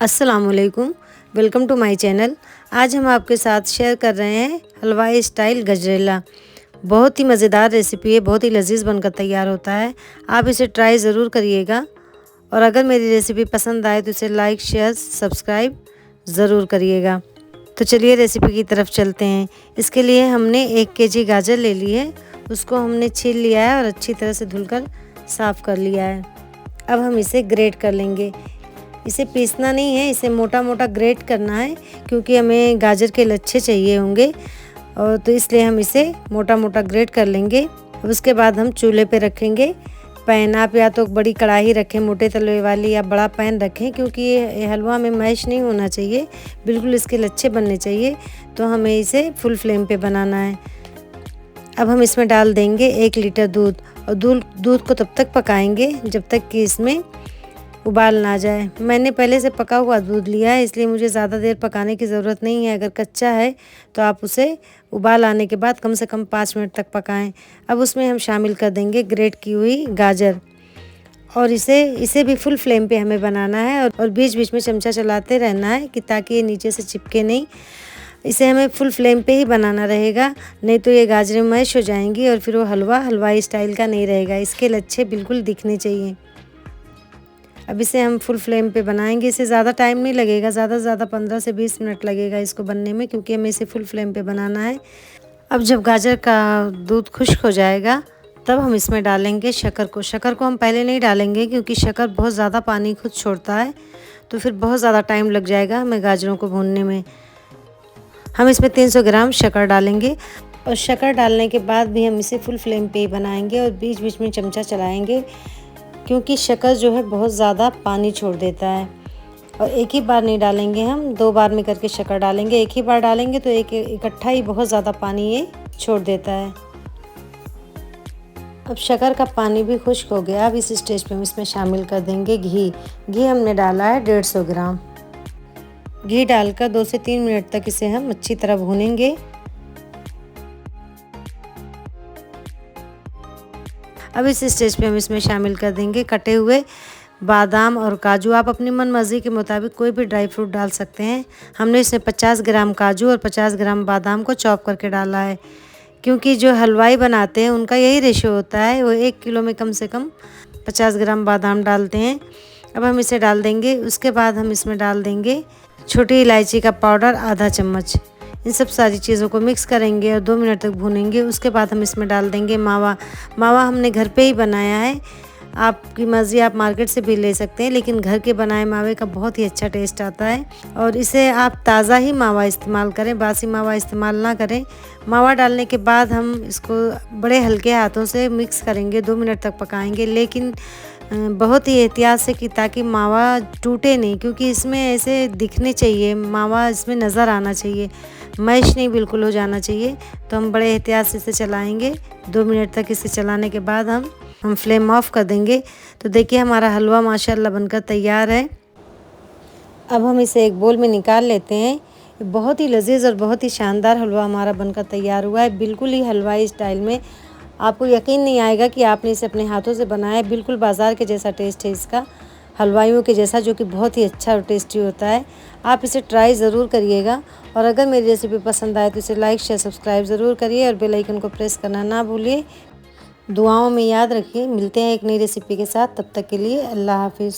अस्सलामुअलैकुम, welcome to my channel. आज हम आपके साथ शेयर कर रहे हैं हलवाई स्टाइल गजरेला। बहुत ही मज़ेदार रेसिपी है, बहुत ही लजीज बनकर तैयार होता है। आप इसे ट्राई ज़रूर करिएगा और अगर मेरी रेसिपी पसंद आए तो इसे लाइक, शेयर, सब्सक्राइब ज़रूर करिएगा। तो चलिए रेसिपी की तरफ चलते हैं। इसके लिए हमने 1 केजी गाजर ले ली है, उसको हमने छील लिया है और अच्छी तरह से धुलकर साफ़ कर लिया है। अब हम इसे ग्रेट कर लेंगे। इसे पीसना नहीं है, इसे मोटा मोटा ग्रेट करना है क्योंकि हमें गाजर के लच्छे चाहिए होंगे और तो इसलिए हम इसे मोटा मोटा ग्रेट कर लेंगे। अब उसके बाद हम चूल्हे पे रखेंगे पैन। आप या तो बड़ी कढ़ाई रखें मोटे तलवे वाली, या बड़ा पैन रखें क्योंकि ये हलवा में मैश नहीं होना चाहिए, बिल्कुल इसके लच्छे बनने चाहिए। तो हमें इसे फुल फ्लेम पे बनाना है। अब हम इसमें डाल देंगे 1 लीटर दूध और दूध को तब तक पकाएंगे जब तक कि इसमें उबाल ना जाए। मैंने पहले से पका हुआ दूध लिया है इसलिए मुझे ज़्यादा देर पकाने की ज़रूरत नहीं है। अगर कच्चा है तो आप उसे उबाल आने के बाद कम से कम 5 मिनट तक पकाएं। अब उसमें हम शामिल कर देंगे ग्रेट की हुई गाजर और इसे भी फुल फ्लेम पे हमें बनाना है और बीच बीच में चमचा चलाते रहना है कि ताकि ये नीचे से चिपके नहीं। इसे हमें फुल फ्लेम पे ही बनाना रहेगा, नहीं तो ये गाजरें मैश हो जाएंगी और फिर वो हलवा हलवाई स्टाइल का नहीं रहेगा। इसके लच्छे बिल्कुल दिखने चाहिए। अब इसे हम फुल फ्लेम पे बनाएंगे। इसे ज़्यादा टाइम नहीं लगेगा, ज़्यादा से ज़्यादा 15 से 20 मिनट लगेगा इसको बनने में, क्योंकि हमें इसे फुल फ्लेम पे बनाना है। अब जब गाजर का दूध खुश्क हो जाएगा तब हम इसमें डालेंगे शक्कर को। शक्कर को हम पहले नहीं डालेंगे क्योंकि शक्कर बहुत ज़्यादा पानी खुद छोड़ता है, तो फिर बहुत ज़्यादा टाइम लग जाएगा हमें गाजरों को भूनने में। हम इसमें 300 ग्राम शक्कर डालेंगे और शक्कर डालने के बाद भी हम इसे फुल फ्लेम पे ही बनाएंगे और बीच बीच में चमचा चलाएंगे क्योंकि शक्कर जो है बहुत ज़्यादा पानी छोड़ देता है। और एक ही बार नहीं डालेंगे, हम 2 बार में करके शक्कर डालेंगे। एक ही बार डालेंगे तो एक इकट्ठा ही बहुत ज़्यादा पानी ये छोड़ देता है। अब शक्कर का पानी भी खुश्क हो गया। अब इस स्टेज पे हम इसमें शामिल कर देंगे घी। घी हमने डाला है 150 ग्राम। घी डालकर 2 से 3 मिनट तक इसे हम अच्छी तरह भूनेंगे। अब इस स्टेज पे हम इसमें शामिल कर देंगे कटे हुए बादाम और काजू। आप अपनी मन मर्जी के मुताबिक कोई भी ड्राई फ्रूट डाल सकते हैं। हमने इसमें 50 ग्राम काजू और 50 ग्राम बादाम को चॉप करके डाला है क्योंकि जो हलवाई बनाते हैं उनका यही रेशो होता है, वो 1 किलो में कम से कम 50 ग्राम बादाम डालते हैं। अब हम इसे डाल देंगे। उसके बाद हम इसमें डाल देंगे छोटी इलायची का पाउडर आधा चम्मच। इन सब सारी चीज़ों को मिक्स करेंगे और 2 मिनट तक भूनेंगे। उसके बाद हम इसमें डाल देंगे मावा। मावा हमने घर पे ही बनाया है, आपकी मर्ज़ी, आप मार्केट से भी ले सकते हैं, लेकिन घर के बनाए मावे का बहुत ही अच्छा टेस्ट आता है। और इसे आप ताज़ा ही मावा इस्तेमाल करें, बासी मावा इस्तेमाल ना करें। मावा डालने के बाद हम इसको बड़े हल्के हाथों से मिक्स करेंगे, 2 मिनट तक पकाएंगे, लेकिन बहुत ही एहतियात से कि ताकि मावा टूटे नहीं, क्योंकि इसमें ऐसे दिखने चाहिए, मावा इसमें नज़र आना चाहिए, मैश नहीं बिल्कुल हो जाना चाहिए। तो हम बड़े एहतियात से इसे चलाएंगे। 2 मिनट तक इसे चलाने के बाद हम फ्लेम ऑफ कर देंगे। तो देखिए हमारा हलवा माशाल्लाह बनकर तैयार है। अब हम इसे एक बोल में निकाल लेते हैं। बहुत ही लजीज और बहुत ही शानदार हलवा हमारा बनकर तैयार हुआ है, बिल्कुल ही हलवाई स्टाइल में। आपको यकीन नहीं आएगा कि आपने इसे अपने हाथों से बनाया है। बिल्कुल बाज़ार के जैसा टेस्ट है इसका, हलवाइयों के जैसा, जो कि बहुत ही अच्छा और टेस्टी होता है। आप इसे ट्राई ज़रूर करिएगा और अगर मेरी रेसिपी पसंद आए तो इसे लाइक, शेयर, सब्सक्राइब ज़रूर करिए और बेल आइकन को प्रेस करना ना भूलिए। दुआओं में याद रखिए। मिलते हैं एक नई रेसिपी के साथ, तब तक के लिए अल्लाह हाफिज़।